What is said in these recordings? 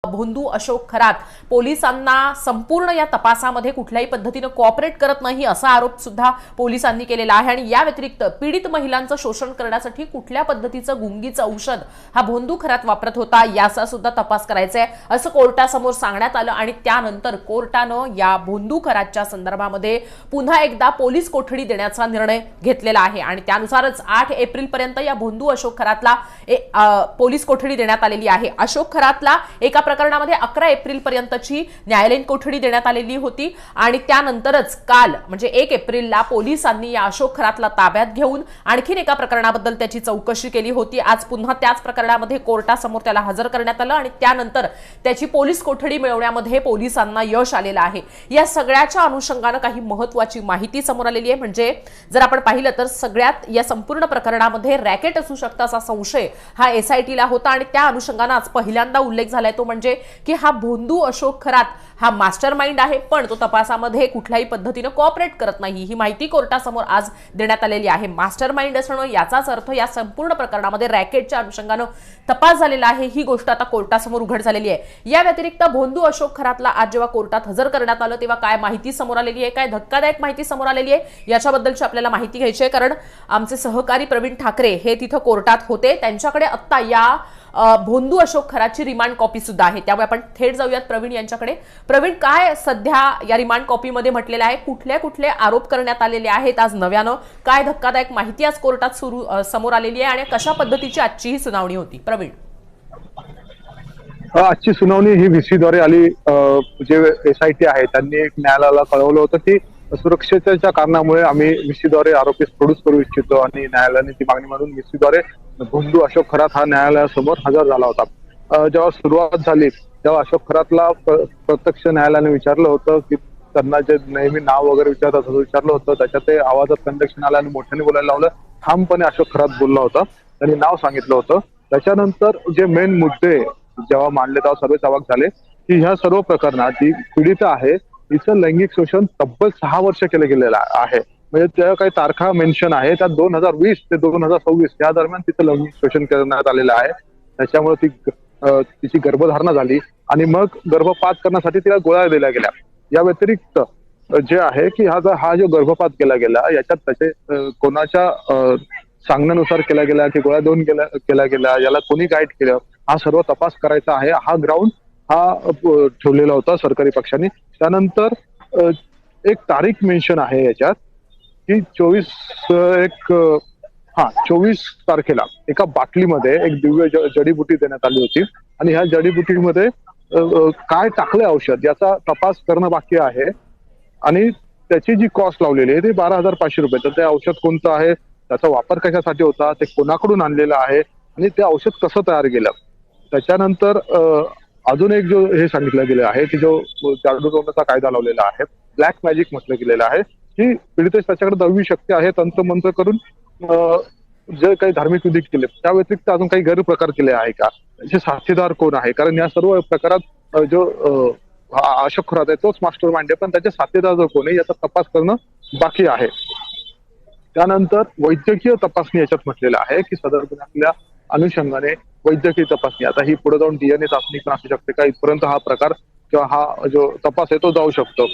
भोंदू अशोक खरात पोलिसांना संपूर्ण या तपासामध्ये कुठल्याही पद्धतीने कोऑपरेट करत नाही असा आरोप सुद्धा पोलिसांनी केलेला आहे। आणि या व्यतिरिक्त पीडित महिलांचं शोषण करण्यासाठी कुठल्या पद्धतीचं गुंगीचं औषध हा भोंदू खरात वापरत होता याचा सुद्धा तपास करायचा आहे असं कोर्टासमोर सांगण्यात आलं। आणि त्यानंतर कोर्टानं या भोंदू खरातच्या संदर्भामध्ये पुन्हा एकदा पोलीस कोठडी देण्याचा निर्णय घेतलेला आहे। आणि त्यानुसारच 8 एप्रिल पर्यंत या भोंदू अशोक खरातला पोलीस कोठडी देण्यात आलेली आहे। अशोक खरातला एका प्रकरणामध्ये 11 एप्रिल पर्यंतची न्यायालयीन कोठडी देण्यात आलेली होती। आणि त्यानंतरच काल म्हणजे 1 एप्रिलला पोलिसांनी या अशोक खरातला ताब्यात घेऊन आणखीन एका प्रकरणाबद्दल त्याची चौकशी केली होती। आज पुन्हा त्याच प्रकरणामध्ये कोर्टासमोर त्याला हजर करण्यात आलं आणि त्यानंतर त्याची पोलीस कोठडी मिळवण्यामध्ये पोलिसांना यश आलेलं आहे। या सगळ्याच्या अनुषंगाने काही महत्त्वाची माहिती समोर आलेली आहे। म्हणजे जर आपण पाहिलं तर सगळ्यात या संपूर्ण प्रकरणामध्ये रॅकेट असू शकतं असा संशय हा एसआयटीला होता। आणि त्या अनुषंगाने आज पहिल्यांदा उल्लेख झालाय तो म्हणजे की हा भोंदू अशोक खरात हा मास्टर माइंड आहे, पण तो तपासामध्ये कुठल्याही पद्धतीने कोऑपरेट करत नाही ही माहिती कोर्टासमोर आज देण्यात आलेली आहे। मास्टर माइंड असणं याचाच अर्थ या संपूर्ण प्रकरणामध्ये रॅकेटच्या अनुषंगाने तपास झालेला आहे ही गोष्ट आता कोर्टासमोर उघड झालेली आहे। या व्यतिरिक्त भोंदू अशोक खरातला आज जेव्हा कोर्टात हजर करण्यात आलं तेव्हा काय माहिती समोर आलेली आहे, काय धक्कादायक माहिती समोर आलेली आहे याच्याबद्दलची आपल्याला माहिती घ्यायची आहे। कारण आमचे सहकारी प्रवीण ठाकरे हे तिथे कोर्टात होते, त्यांच्याकडे आता या भोंदू अशोक खरातची रिमांड कॉपी सुद्धा आहे, त्यामुळे आपण थेट जाऊयात प्रवीण यांच्याकडे। प्रवीण, काय सध्या या रिमांड कॉपीमध्ये म्हटलेलं आहे, कुठले कुठले आरोप करण्यात आलेले आहेत, आज नव्यानं काय धक्कादायक माहिती आज कोर्टात समोर आलेली आहे आणि कशा पद्धतीची आजची ही सुनावणी होती? प्रवीण, आजची सुनावणी ही व्हीसीद्वारे आली। जे एसआयटी आहे त्यांनी न्यायालयाला कळवलं होतं की सुरक्षेच्या कारणामुळे आम्ही व्हीसीद्वारे आरोपी प्रोड्यूस करू इच्छितो आणि न्यायालयाने ती मागणी म्हणून व्हीसीद्वारे भोंदू अशोक खरात हा न्यायालयासमोर हजर झाला होता। जेव्हा सुरुवात झाली तेव्हा अशोक खरातला प्रत्यक्ष न्यायालयाने विचारलं होतं की त्यांना जे नेहमी नाव वगैरे विचारतात असं विचारलं होतं, त्याच्यात ते आवाजात कंडक्श न्यायालयाने मोठ्याने बोलायला लावलं। ठामपणे अशोक खरात बोलला होता, त्यांनी नाव सांगितलं होतं। त्याच्यानंतर जे मेन मुद्दे जेव्हा मांडले तेव्हा सर्वच अवाक झाले की ह्या सर्व प्रकरणात जी पीडित आहे तिचं लैंगिक शोषण तब्बल 6 वर्ष केलं गेलेलं आहे। म्हणजे त्या काही तारखा मेन्शन आहे त्या 2020 ते 2026 या दरम्यान तिचं लैंगिक शोषण करण्यात आलेलं आहे। त्याच्यामुळे तिची गर्भधारणा झाली आणि मग गर्भपात करण्यासाठी तिला गोळ्या दिल्या गेल्या। या व्यतिरिक्त जे आहे की हा जो गर्भपात केला गेला याच्यात त्याचे कोणाच्या सांगण्यानुसार केला गेला की गोळ्या देऊन केला गेला, याला कोणी गाईड केलं, हा सर्व तपास करायचा आहे। हा ग्राउंड हा ठेवलेला होता सरकारी पक्षाने। त्यानंतर एक तारीख मेन्शन आहे याच्यात की 24 तारखेला एका बाटलीमध्ये एक दिव्य जडीबुटी देण्यात आली होती आणि ह्या जडीबुटीमध्ये काय टाकलंय औषध याचा तपास करणं बाकी आहे। आणि त्याची जी कॉस्ट लावलेली आहे ती 12,500 रुपये। तर ते औषध कोणतं आहे, त्याचा वापर कशासाठी होता, ते कोणाकडून आणलेलं आहे आणि ते औषध कसं तयार केलं। त्याच्यानंतर अजून एक जो हे सांगितलं गेलं आहे की जो जादू टोण्याचा कायदा लावलेला आहे, ब्लॅक मॅजिक म्हटलं गेलेलं आहे की पीडितेस त्याच्याकडे दैवी शक्ती आहे, तंत्रमंत्र करून जे काही धार्मिक विधी केले त्या व्यतिरिक्त अजून काही गैरप्रकार केले आहे का, त्याचे साथीदार कोण आहे, कारण या सर्व प्रकारात जो अशोक खरात आहे तोच मास्टर माइंड आहे, पण त्याचे साथीदार जो कोण आहे याचा तपास करणं बाकी आहे। त्यानंतर वैद्यकीय तपासणी याच्यात म्हटलेलं आहे की सदर गुन्ह्यातल्या अनुषंगाने वैद्यकीय तपासणी, आता ही पुढे जाऊन डीएनए चाचणी पण असू शकते का, इथपर्यंत हा प्रकार किंवा हा जो तपास आहे तो जाऊ शकतो।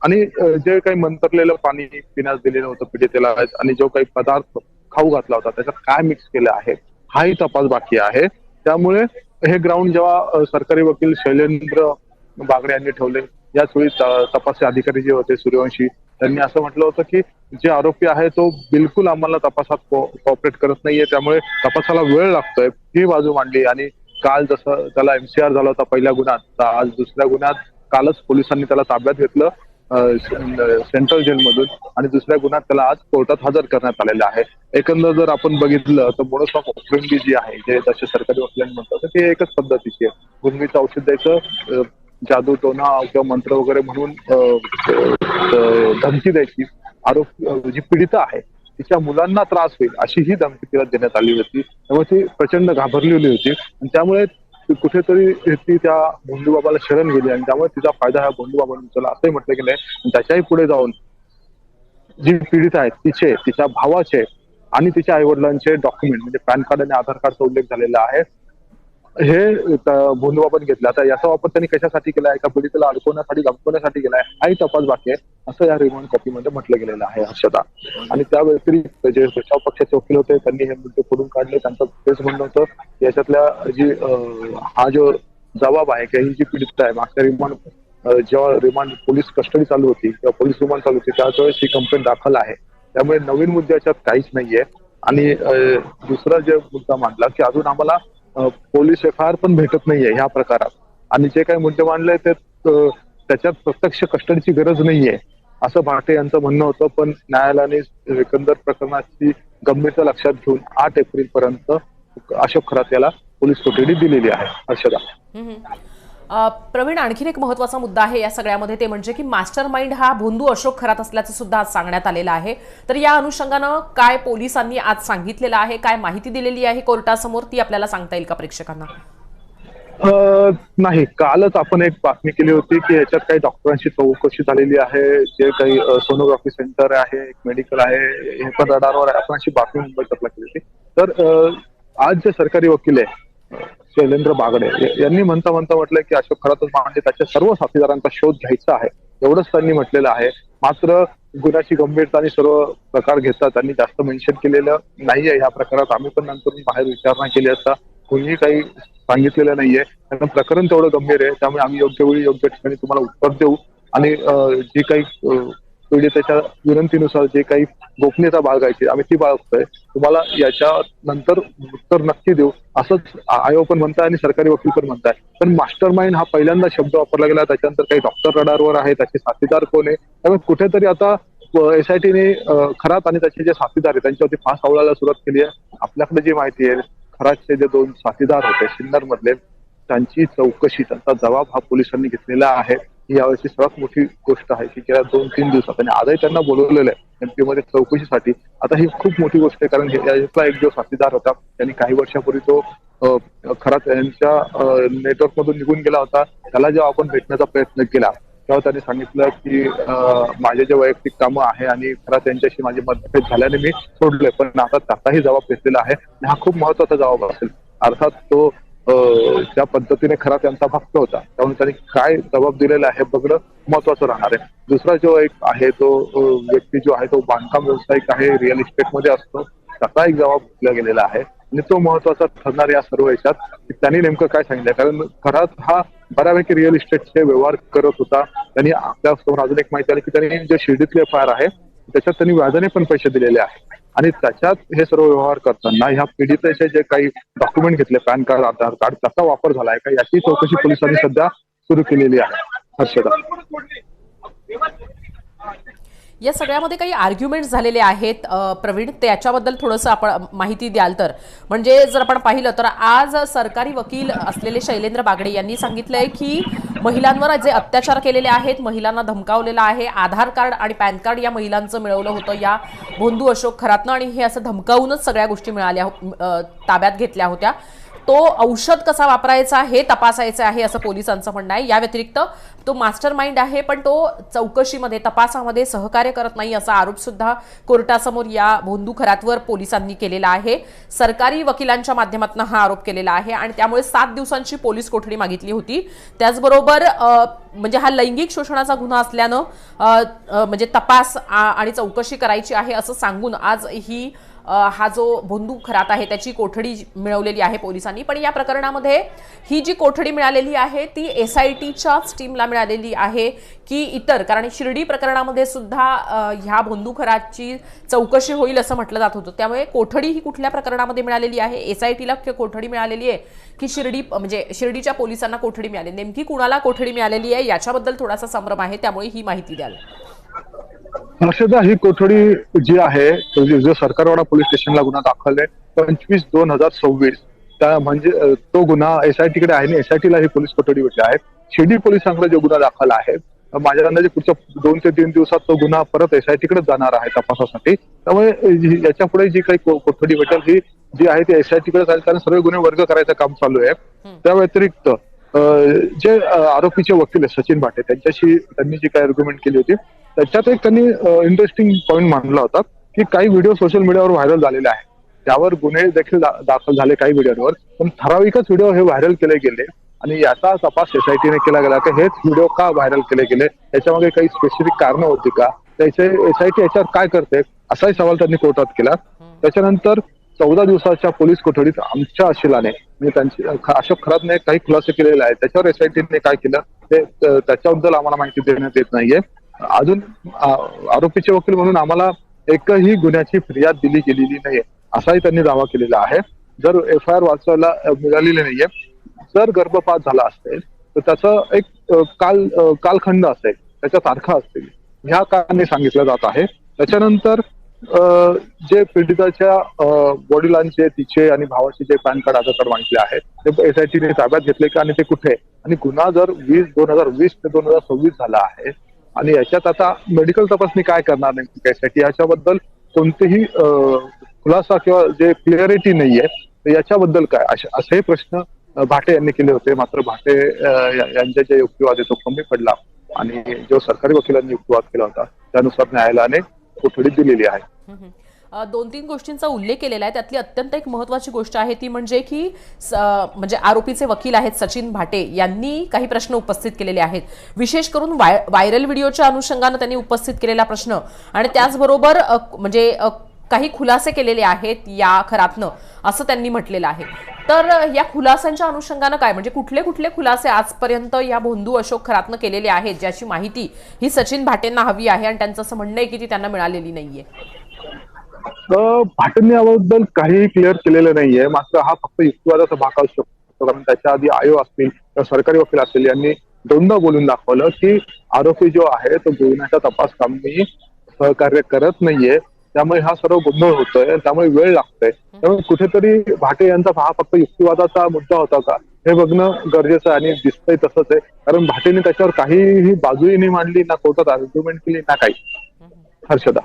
आणि जे काही मंत्रलेलं पाणी पिण्यास दिलेलं होतं पीडितेला आणि जो काही पदार्थ खाऊ घातला होता त्याच्यात काय मिक्स केलं आहे हाही तपास बाकी आहे। त्यामुळे हे ग्राउंड जेव्हा सरकारी वकील शैलेंद्र बागडे यांनी ठेवले, याच वेळी तपासी अधिकारी जे होते सूर्यवंशी त्यांनी असं म्हटलं होतं की जे आरोपी आहे तो बिलकुल आम्हाला तपासात कोऑपरेट करत नाहीये, त्यामुळे तपासाला वेळ लागतोय ही बाजू मांडली। आणि काल जसं त्याला एमसीआर झाला होता पहिल्या गुन्ह्यात, तर आज दुसऱ्या गुन्ह्यात कालच पोलिसांनी त्याला ताब्यात घेतलं सेंट्रल जेलमधून आणि दुसऱ्या गुन्ह्यात त्याला आज कोर्टात हजर करण्यात आलेलं आहे। एकंदर जर आपण बघितलं तर मोडस ऑफ ऑपरेंडी जी आहे, जे जसे सरकारी वकिलांनी म्हणतात ते एकच पद्धतीची आहे, गुन्ह्याचं औषध द्यायचं, जादू टोना किंवा मंत्र वगैरे म्हणून धमकी द्यायची, आरोप जी पीडित आहे तिच्या मुलांना त्रास होईल अशी ही धमकी तिला देण्यात आली होती। त्यामुळे ती प्रचंड घाबरलेली होती आणि त्यामुळे कुठेतरी ती त्या भोंदू बाबाला शरण गेली आणि त्यामुळे तिचा फायदा ह्या भोंदू बाबांनी उचलला असंही म्हटलं गेलंय। आणि त्याच्याही पुढे जाऊन जी पीडित आहेत तिचे, तिच्या भावाचे आणि तिच्या आई वडिलांचे डॉक्युमेंट म्हणजे पॅन कार्ड आणि आधार कार्डचा उल्लेख झालेला आहे, हे भोंदू आपण घेतला. आता याचा वापर त्यांनी कशासाठी केला, एका पीडितेला अडकवण्यासाठी, धमकवण्यासाठी केलाय, हाही तपास बाकी आहे असं या रिमांड कॉपीमध्ये म्हटलं गेलेलं आहे हर्षदा. आणि त्या व्यतिरिक्त जे बचाव पक्षाचे वकील होते त्यांनी हे मुद्दे खोडून काढले. त्यांचं तेच म्हणणं होतं याच्यातल्या जी हा जो जबाब आहे किंवा ही जी पीडित आहे मागच्या रिमांड जेव्हा रिमांड पोलीस कस्टडी चालू होती किंवा पोलीस रिमांड चालू होती त्याच वेळेस ही कंप्लेंट दाखल आहे. त्यामुळे नवीन मुद्दे याच्यात काहीच नाहीये. आणि दुसरा जे मुद्दा मांडला की अजून आम्हाला पोलीस एफआयआर पण भेटत नाहीये ह्या प्रकारात. आणि जे काही मुद्दे मांडले ते त्याच्यात प्रत्यक्ष कस्टडीची गरज नाहीये असं भाटे यांचं म्हणणं होतं. पण न्यायालयाने एकंदर प्रकरणाची गंभीरता लक्षात घेऊन 8 एप्रिल पर्यंत अशोक खरात याला पोलीस कोठडी दिलेली आहे हर्षदा. प्रवीण, आणखीन एक महत्वाचा मुद्दा आहे या सगळ्यामध्ये ते म्हणजे की मास्टर माइंड हा भोंदू अशोक खरात असल्याचं सुद्धा आज सांगण्यात आलेलं आहे. तर या अनुषंगानं काय पोलिसांनी आज सांगितलेलं आहे, काय माहिती दिलेली आहे कोर्टासमोर, ती आपल्याला सांगता येईल का प्रेक्षकांना? नाही, कालच आपण एक बातमी केली होती की याच्यात काही डॉक्टरांची चौकशी झालेली आहे. जे काही सोनोग्राफी सेंटर आहे, एक मेडिकल आहे, हे पण रडारवर आहे. आपण अशी बातमी मुंबईतला केली होती. तर आज जे सरकारी वकील आहे शैलेंद्र बागडे यांनी म्हणता म्हटलंय की अशोक खरातच म्हणजे त्याच्या सर्व साथीदारांचा शोध घ्यायचा आहे एवढंच त्यांनी म्हटलेलं आहे. मात्र गुन्ह्याची गंभीरता आणि सर्व प्रकार घेता त्यांनी जास्त मेन्शन केलेलं नाहीये ह्या प्रकारात. आम्ही पण नंतर बाहेर विचारणा केली असता कोणीही काही सांगितलेलं नाहीये. कारण प्रकरण तेवढं गंभीर आहे. त्यामुळे आम्ही योग्य वेळी योग्य ठिकाणी तुम्हाला उत्तर देऊ. आणि जी काही पीडितेच्या विनंतीनुसार जे काही गोपनीयता बाळगायची आम्ही ती बाळगतोय. तुम्हाला याच्या नंतर उत्तर नक्की देऊ असंच आयोग पण म्हणताय आणि सरकारी वकील पण म्हणताय. पण मास्टर माइंड हा पहिल्यांदा शब्द वापरला गेला. त्याच्यानंतर काही डॉक्टर रडारवर आहे, त्याचे साथीदार कोण आहे. त्यामुळे कुठेतरी आता एसआयटीने खरात आणि त्याचे जे साथीदार आहेत त्यांच्यावरती फास आवळायला सुरुवात केली आहे. आपल्याकडे जी माहिती आहे खरातचे जे 2 साथीदार होते सिन्नर मधले त्यांची चौकशी, त्यांचा जबाब हा पोलिसांनी घेतलेला आहे. ही यावेळी सर्वात मोठी गोष्ट आहे की गेल्या 2-3 दिवसात आणि आजही त्यांना बोलवलेलं आहे एमपी मध्ये चौकशीसाठी. आता ही खूप मोठी गोष्ट आहे कारण यातला एक जो साथीदार होता त्यांनी काही वर्षापूर्वी तो खरात यांच्या नेटवर्क मधून निघून गेला होता. त्याला जेव्हा आपण भेटण्याचा प्रयत्न केला तेव्हा त्यांनी सांगितलं की माझे जे वैयक्तिक कामं आहे आणि खरात यांच्याशी माझे मतभेद झाल्याने मी सोडले. पण आता त्याचाही जबाब घेतलेला आहे आणि हा खूप महत्वाचा जबाब असेल. अर्थात तो ज्या पद्धतीने खरा त्यांचा भक्त होता त्यामुळे त्यांनी काय जबाब दिलेला आहे बघणं महत्वाचं राहणार आहे. दुसरा जो एक आहे तो व्यक्ती जो आहे तो बांधकाम व्यावसायिक आहे, रिअल इस्टेट मध्ये असतो. त्याचा एक जबाब दिला गेलेला आहे आणि तो महत्वाचा ठरणार या सर्व याच्यात की त्यांनी नेमकं काय सांगितलं. कारण खरात हा बऱ्यापैकी रिअल इस्टेटचे व्यवहार करत होता. त्यांनी आपल्यासमोर अजून एक माहिती आली की त्यांनी जे शिर्डीतले एफआयआर आहे त्याच्यात त्यांनी व्याजाने पण पैसे दिलेले आहेत. आणि त्याच्यात हे सर्व व्यवहार करताना ह्या पीडितेचे जे काही डॉक्युमेंट घेतले पॅन कार्ड, आधार कार्ड त्याचा वापर झालाय का याची चौकशी पोलिसांनी सध्या सुरू केलेली आहे हर्षदा. या सगळ्यामध्ये काही आर्ग्युमेंट्स झालेले आहेत प्रवीण, त्याच्याबद्दल थोडंसं आपण माहिती द्याल तर. म्हणजे जर आपण पाहिलं तर आज सरकारी वकील असलेले शैलेंद्र बागडे यांनी सांगितलंय की महिलांवर जे अत्याचार केलेले आहेत, महिलांना धमकावलेलं आहे, आधार कार्ड आणि पॅन कार्ड या महिलांचं मिळवलं होतं या भोंदू अशोक खरातनं आणि हे असं धमकावूनच सगळ्या गोष्टी मिळाल्या ताब्यात घेतल्या होत्या. तो औषध कसा वापरायचा हे तपासायचं आहे असं पोलिसांचं म्हणणं आहे. या व्यतिरिक्त तो मास्टर माइंड आहे पण तो चौकशीमध्ये तपासामध्ये सहकार्य करत नाही असा आरोप सुद्धा कोर्टासमोर या भोंदू खरातवर पोलिसांनी केलेला आहे. सरकारी वकिलांच्या माध्यमातून हा आरोप केलेला आहे आणि त्यामुळे 7 दिवसांची पोलीस कोठडी मागितली होती. त्याचबरोबर म्हणजे हा लैंगिक शोषणाचा गुन्हा असल्यानं म्हणजे तपास आणि चौकशी करायची आहे असं सांगून आज ही हा जो भोंदू खरात आहे त्याची कोठडी मिळवलेली आहे पोलिसांनी. पण या प्रकरणामध्ये ही जी कोठडी मिळालेली आहे ती एसआयटीच्याच टीमला मिळालेली आहे की इतर, कारण शिर्डी प्रकरणामध्ये सुद्धा ह्या भोंदू खरातची चौकशी होईल असं म्हटलं जात होतं. त्यामुळे कोठडी ही कुठल्या प्रकरणामध्ये मिळालेली आहे, एसआयटीला कोठडी मिळालेली आहे की शिर्डीच्या पोलिसांना कोठडी मिळाली, नेमकी कुणाला कोठडी मिळालेली आहे याच्याबद्दल थोडासा संभ्रम आहे. त्यामुळे ही माहिती द्याल हर्षदा. ही कोठडी जी आहे जो सरकारवाडा पोलीस स्टेशनला गुन्हा दाखल आहे 25/2026 त्या म्हणजे तो गुन्हा एसआयटी कडे आहे आणि एसआयटीला ही पोलीस कोठडी भेटली आहे. शिर्डी पोलिसांकडे जो गुन्हा दाखल आहे माझ्या अंदाजे पुढच्या 2 ते 3 दिवसात तो गुन्हा परत एसआयटी कडे जाणार आहे तपासासाठी. त्यामुळे याच्या पुढे जी काही कोठडी भेटेल ही जी आहे ती एसआयटी कडे जाईल कारण सर्व गुन्हे वर्ग करायचं काम चालू आहे. त्या व्यतिरिक्त जे आरोपीचे वकील आहे सचिन भाटे त्यांनी जी काही आर्ग्युमेंट केली होती त्याच्यात एक त्यांनी इंटरेस्टिंग पॉईंट मांडला होता की काही व्हिडिओ सोशल मीडियावर व्हायरल झालेले आहेत त्यावर गुन्हे देखील दाखल झाले काही व्हिडिओवर, पण ठराविकच व्हिडिओ हे व्हायरल केले गेले आणि याचा तपास एसआयटीने केला गेला की हेच व्हिडिओ का व्हायरल केले गेले, याच्यामागे काही स्पेसिफिक कारणं होती का, त्याचे एसआयटी याच्यावर काय करते असाही सवाल त्यांनी कोर्टात केला. त्याच्यानंतर 14 दिवसाच्या पोलीस कोठडीत आमच्या अशिलाने म्हणजे त्यांची अशोक खरातने काही खुलासे केलेले आहेत. त्याच्यावर एसआयटीने काय केलं ते त्याच्याबद्दल आम्हाला माहिती देण्यात येत नाहीये. अजून आरोपीचे वकील म्हणून आम्हाला एकही गुन्ह्याची फिर्याद दिली गेलेली नाहीये असाही त्यांनी दावा केलेला आहे. जर FIR वाचायला मिळालेली नाहीये, जर गर्भपात झाला असेल तर त्याचं एक कालखंड असेल, त्याच्या तारखा असतील, ह्या कारणे सांगितलं जात आहे. त्याच्यानंतर जे पीडिताच्या वडिलांचे, तिचे आणि भावाचे जे पॅन कार्ड, आधार कार्ड मागितले आहेत ते एसआयटीने ताब्यात घेतले का आणि ते कुठे, आणि गुन्हा जर 2020 ते 2026 झाला आहे आणि याच्यात आता मेडिकल तपासणी काय करणार नाही एसआयटी, याच्याबद्दल कोणतेही खुलासा किंवा जे क्लिअरिटी नाहीये, तर याच्याबद्दल काय असे प्रश्न भाटे यांनी केले होते. मात्र भाटे यांचे जे युक्तिवाद आहे तो कमी पडला आणि जो सरकारी वकिलांनी युक्तिवाद केला होता त्यानुसार न्यायालयाने कोठडी दिलेली आहे. 2-3 गोष्टींचा उल्लेख केलेला आहे, त्यातली अत्यंत एक महत्वाची गोष्ट आहे ती म्हणजे की म्हणजे आरोपीचे वकील आहेत सचिन भाटे यांनी काही प्रश्न उपस्थित केलेले आहेत, विशेष करून व्हायरल व्हिडिओच्या अनुषंगाने त्यांनी उपस्थित केलेला प्रश्न आणि त्याचबरोबर म्हणजे काही खुलासे केलेले आहेत या खरातनं असं त्यांनी म्हटलेलं आहे. तर या खुलासांच्या अनुषंगानं काय म्हणजे कुठले कुठले खुलासे आजपर्यंत या भोंदू अशोक खरातनं केलेले आहेत ज्याची माहिती ही सचिन भाटेंना हवी आहे आणि त्यांचं असं म्हणणं आहे की ती त्यांना मिळालेली नाहीये. भाटेंनी याबद्दल काहीही क्लिअर केलेलं नाहीये. मात्र हा फक्त युक्तिवादाचा भाग असू शकतो, कारण त्याच्या आधी आयोग असतील किंवा सरकारी वकील असतील यांनी दोनदा बोलून दाखवलं की आरोपी जो आहे तो गुन्ह्याच्या तपास कामी सहकार्य करत नाहीये, त्यामुळे हा सर्व गोंधळ होतोय, त्यामुळे वेळ लागतोय. त्यामुळे कुठेतरी भाटे यांचा हा फक्त युक्तिवादाचा मुद्दा होता का हे बघणं गरजेचं आहे आणि दिसतंय तसंच आहे, कारण भाटेने त्याच्यावर काहीही बाजूही नाही मांडली, ना कोर्टात आर्ग्युमेंट केली, ना काही. हर्षदा,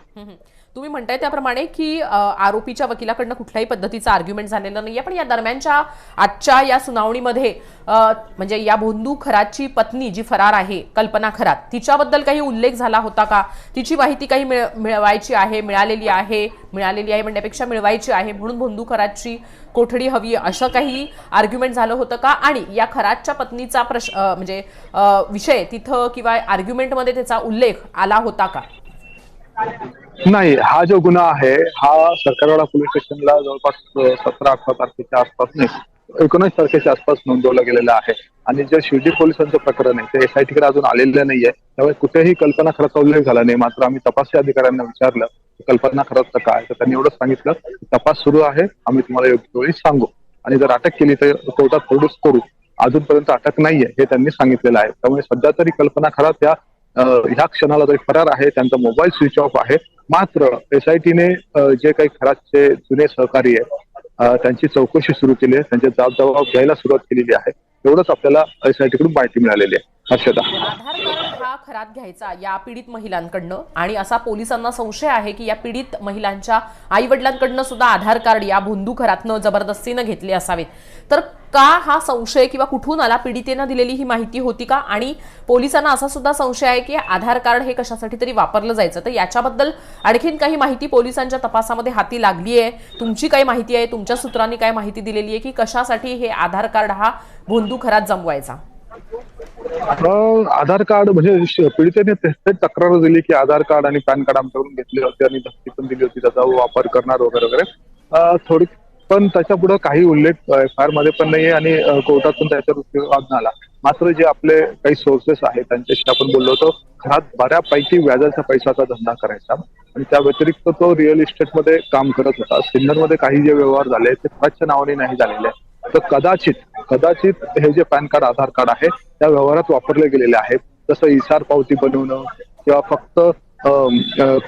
तुम्ही म्हणताय त्याप्रमाणे की आरोपीच्या वकिलाकडनं कुठल्याही पद्धतीचा आर्ग्युमेंट झालेला नाहीये, पण या दरम्यानच्या आजच्या या सुनावणीमध्ये म्हणजे या भोंदू खरातची पत्नी जी फरार आहे कल्पना खरात, तिच्याबद्दल काही उल्लेख झाला होता का, तिची माहिती काही मिळवायची आहे, मिळालेली आहे म्हणण्यापेक्षा मिळवायची आहे म्हणून भोंदू खरातची कोठडी हवी असं काही आर्ग्युमेंट झालं होतं का, आणि या खरातच्या पत्नीचा म्हणजे विषय तिथं किंवा आर्ग्युमेंटमध्ये त्याचा उल्लेख आला होता का? नाही, हा जो गुन्हा आहे हा सरकारवाडा पोलीस स्टेशनला जवळपास 17-18 तारखेच्या आसपास नाही 19 तारखेच्या आसपास नोंदवला गेलेला आहे आणि जे शिर्डी पोलिसांचं प्रकरण आहे ते एसआयटीकडे अजून आलेलं नाहीये, त्यामुळे कुठेही कल्पना खरातचा उल्लेख झाला नाही. मात्र आम्ही तपासी अधिकाऱ्यांना विचारलं कल्पना खरातचं काय, तर त्यांनी एवढंच सांगितलं तपास सुरू आहे, आम्ही तुम्हाला योग्य वेळी सांगू आणि जर अटक केली तर कोर्टात प्रोड्यूस करू. अजूनपर्यंत अटक नाहीये हे त्यांनी सांगितलेलं आहे. त्यामुळे सध्या तरी कल्पना खरात ह्या क्षणाला तरी फरार आहे, त्यांचा मोबाईल स्विच ऑफ आहे. मात्र एसआयटीने जे काही खरातचे जुने सहकारी आहे त्यांची चौकशी सुरू केली आहे, त्यांचे जबाब घ्यायला सुरुवात केलेली आहे. एवढंच आपल्याला एसआयटी कडून माहिती मिळालेली आहे. हर्षदा, आधार कार्ड हा खरात घ्यायचा या पीडित महिलांकडनं आणि असा पोलिसांना संशय आहे की या पीडित महिलांच्या आई वडिलांकडनं सुद्धा आधार कार्ड या भोंदू खरातनं जबरदस्तीनं घेतले असावेत. तर का हा संशय किंवा कुठून आला, पीडितेनं दिलेली ही माहिती होती का, आणि पोलिसांना असा सुद्धा संशय आहे की आधार कार्ड हे कशासाठी तरी वापरलं जायचं. तर याच्याबद्दल आणखीन काही माहिती पोलिसांच्या तपासामध्ये हाती लागली आहे? तुमची काही माहिती आहे, तुमच्या सूत्रांनी काय माहिती दिलेली आहे की कशासाठी हे आधार कार्ड हा भोंदू खरात जमवायचा? आधार कार्ड म्हणजे पीडितेने थेट तक्रार दिली की आधार कार्ड आणि पॅन कार्ड आमच्याकडून घेतले होते आणि धमकी पण दिली होती त्याचा वापर करणार वगैरे वगैरे थोडी, पण त्याच्या पुढे काही उल्लेख FIR मध्ये पण नाहीये आणि कोर्टात पण त्याच्यावर वाद झाला. मात्र जे आपले काही सोर्सेस आहेत त्यांच्याशी आपण बोललो होतो, घरात बऱ्यापैकी व्याजाचा पैशाचा धंदा करायचा आणि त्या व्यतिरिक्त तो रिअल इस्टेटमध्ये काम करत होता. सिन्नरमध्ये काही जे व्यवहार झाले ते खरातच्या नावाने नाही झालेले, तर कदाचित हे जे पॅन कार्ड आधार कार्ड आहे त्या व्यवहारात वापरले गेलेले आहेत. जसं इसार पावती बनवणं किंवा फक्त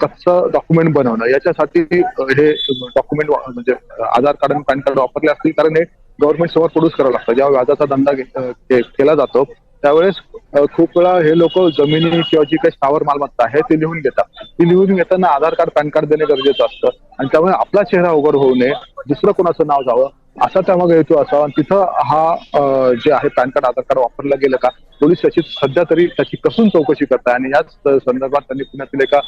कच्चं डॉक्युमेंट बनवणं याच्यासाठी हे डॉक्युमेंट म्हणजे आधार कार्ड आणि पॅन कार्ड वापरले असतील, कारण हे गव्हर्नमेंट समोर प्रोड्यूस करावं लागतं. जेव्हा व्याजाचा धंदा केला जातो त्यावेळेस खूप वेळा हे लोक जमिनी किंवा जी काही स्थावर मालमत्ता आहे ती लिहून घेतात. ती लिहून घेताना आधार कार्ड पॅन कार्ड देणे गरजेचं असतं आणि त्यामुळे आपला चेहरा उघड होऊ नये, दुसरं कोणाचं नाव जावं असा त्यामागे हेतू असावा. आणि तिथं हा जे आहे पॅन कार्ड आधार कार्ड वापरलं गेलं का, पोलीस त्याची सध्या तरी त्याची कसून चौकशी करताय. आणि याच संदर्भात त्यांनी पुण्यातील एका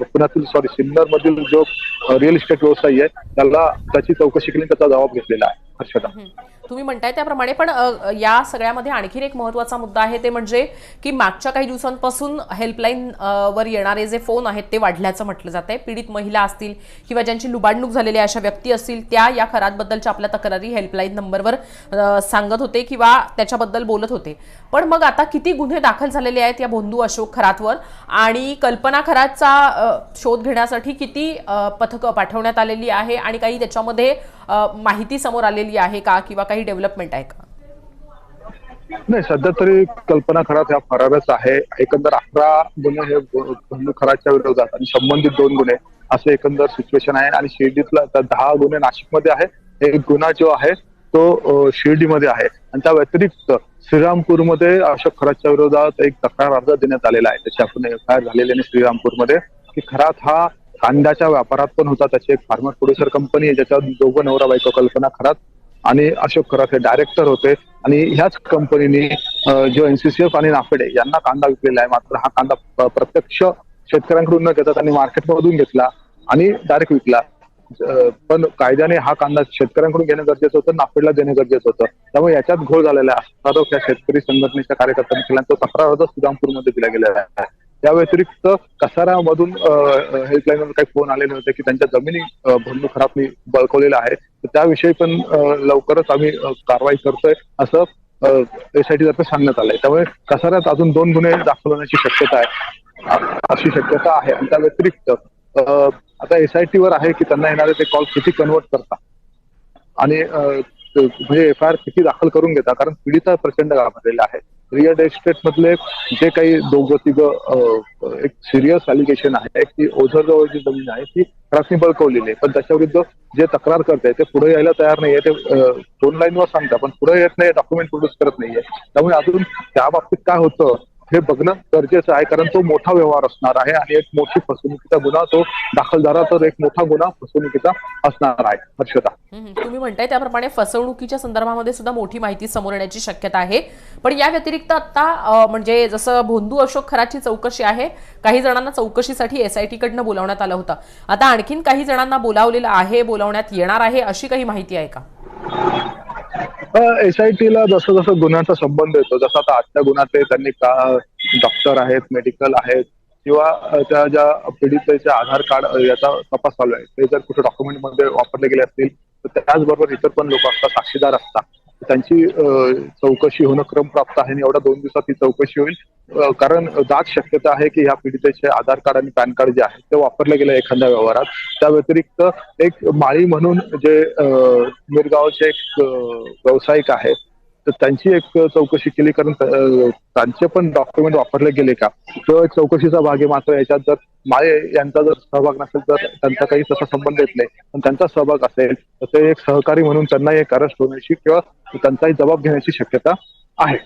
पुण्यातील सिन्नर मधील जो रिअल इस्टेट व्यवसायी आहे त्याला त्याची चौकशी केली, त्याचा जबाब घेतलेला आहे. हर्षदा, तुम्ही म्हणताय त्याप्रमाणे, पण या सगळ्यामध्ये आणखीन एक महत्वाचा मुद्दा आहे, ते म्हणजे की मागच्या काही दिवसांपासून हेल्पलाईन वर येणारे जे फोन आहेत ते वाढल्याचं म्हटलं जात आहे. पीडित महिला असतील किंवा ज्यांची लुबाडणूक झालेली अशा व्यक्ती असतील, त्या या खरातबद्दलच्या आपल्या तक्रारी हेल्पलाईन नंबरवर सांगत होते किंवा त्याच्याबद्दल बोलत होते. पण मग आता किती गुन्हे दाखल झालेले आहेत या भोंदू अशोक खरातवर, आणि कल्पना खरातचा शोध घेण्यासाठी किती पथकं पाठवण्यात आलेली आहे, आणि काही त्याच्यामध्ये माहिती समोर आलेली आहे का, किंवा काही डेव्हलपमेंट आहे का? नाही, सध्या तरी कल्पना खरात ह्या फरारच आहे. एकंदर 11 गुन्हे हे भोंदू खरातच्या विरोधात आणि संबंधित 2 गुन्हे असे एकंदर सिच्युएशन आहे. आणि शिर्डीतला 10 गुन्हे नाशिकमध्ये आहे, एक गुन्हा जो आहे तो शिर्डीमध्ये आहे. आणि त्या व्यतिरिक्त श्रीरामपूरमध्ये अशोक खरातच्या विरोधात एक तक्रार अर्ज देण्यात आलेला आहे. त्याची आपण एफआयआर झालेली आहे श्रीरामपूरमध्ये, की खरात हा कांद्याच्या व्यापारात पण होता. त्याची एक फार्मर प्रोड्युसर कंपनी आहे, ज्याच्यावर 2 नवरा बायको कल्पना खरात आणि अशोक खरात हे डायरेक्टर होते. आणि ह्याच कंपनीने जो एनसीसीएफ आणि नाफेडे यांना कांदा विकलेला आहे. मात्र हा कांदा प्रत्यक्ष शेतकऱ्यांकडून न घेता त्यांनी मार्केटमधून घेतला आणि डायरेक्ट विकला. पण कायद्याने हा कांदा शेतकऱ्यांकडून घेणं गरजेचं होतं, नाफेडला देणं गरजेचं होतं. त्यामुळे याच्यात घोळ झालेला आहे. आरोप या शेतकरी संघटनेच्या कार्यकर्त्यांनी केला, तो तक्रार अर्ज श्रीरामपूरमध्ये दिला गेलेला आहे. या व्यतिरिक्त कसाऱ्यामधून हेल्पलाईनवर काही फोन आलेले होते की त्यांच्या जमिनी भोंदू खरातनी बळकवलेल्या आहे. तर त्याविषयी पण लवकरच आम्ही कारवाई करतोय असं एसआयटी तर्फे सांगण्यात आलंय. त्यामुळे कसाऱ्यात अजून 2 गुन्हे दाखल होण्याची शक्यता आहे, अशी शक्यता आहे. आणि त्या व्यतिरिक्त आता एसआयटी वर आहे की त्यांना येणारे ते कॉल किती कन्वर्ट करतात आणि म्हणजे एफआयआर किती दाखल करून घेतात. कारण पीडिता प्रचंड घाबरलेला आहे. रिअल एस्टेट मधले जे काही 2-3 एक सिरियस अलिगेशन आहे की ओझर जवळ जी जमीन आहे ती खरातनी बळकवलेली आहे, पण त्याच्या विरुद्ध जे तक्रार करते ते पुढे यायला तयार नाहीये. ते फोन लाईनवर सांगतात पण पुढे येत नाही, डॉक्युमेंट प्रोड्यूस करत नाहीये. त्यामुळे अजून त्या बाबतीत काय होतं हे बघणं गरजेचं आहे, कारण तो मोठा व्यवहार असणार आहे आणि एक मोठी फसवणुकीचा गुन्हा तो दाखल झाला तर एक मोठा गुन्हा फसवणुकीचा असणार आहे. हर्षदा, तुम्ही म्हणताय त्याप्रमाणे फसवणुकीच्या संदर्भामध्ये सुद्धा मोठी माहिती समोर येण्याची शक्यता आहे. पण या व्यतिरिक्त आता म्हणजे जसं भोंदू अशोक खरातची चौकशी आहे, काही जणांना चौकशीसाठी एसआयटी कडनं बोलावण्यात आलं होतं. आता आणखीन काही जणांना बोलावलेलं आहे, बोलावण्यात येणार आहे, अशी काही माहिती आहे का? एसआयटीला जसं जसं गुन्ह्याचा संबंध येतो, जसं आता आजच्या गुन्ह्यात त्यांनी डॉक्टर आहेत, मेडिकल आहेत किंवा त्या ज्या पीडितेचे आधार कार्ड याचा तपास चालू आहे, ते जर कुठे डॉक्युमेंट मध्ये वापरले गेले असतील तर त्याचबरोबर इतर पण लोक असतात, साक्षीदार असतात, त्यांची चौकशी होणं क्रमप्राप्त आहे. आणि एवढ्या 2 दिवसात ही चौकशी होईल. कारण दाट शक्यता आहे की ह्या पीडितेचे आधार कार्ड आणि पॅन कार्ड जे आहे ते वापरले गेले एखाद्या व्यवहारात. त्या व्यतिरिक्त एक माळी म्हणून जे मिरगावचे एक व्यावसायिक आहेत, तर त्यांची एक चौकशी केली, कारण त्यांचे पण डॉक्युमेंट वापरले गेले का, तो एक चौकशीचा भाग आहे. मात्र याच्यात जर माळे यांचा जर सहभाग नसेल तर त्यांचा काही तसा संबंध येत नाही, पण त्यांचा सहभाग असेल तर ते एक सहकारी म्हणून त्यांना एक अरेस्ट होण्याची किंवा त्यांचाही जबाब घेण्याची शक्यता आहे.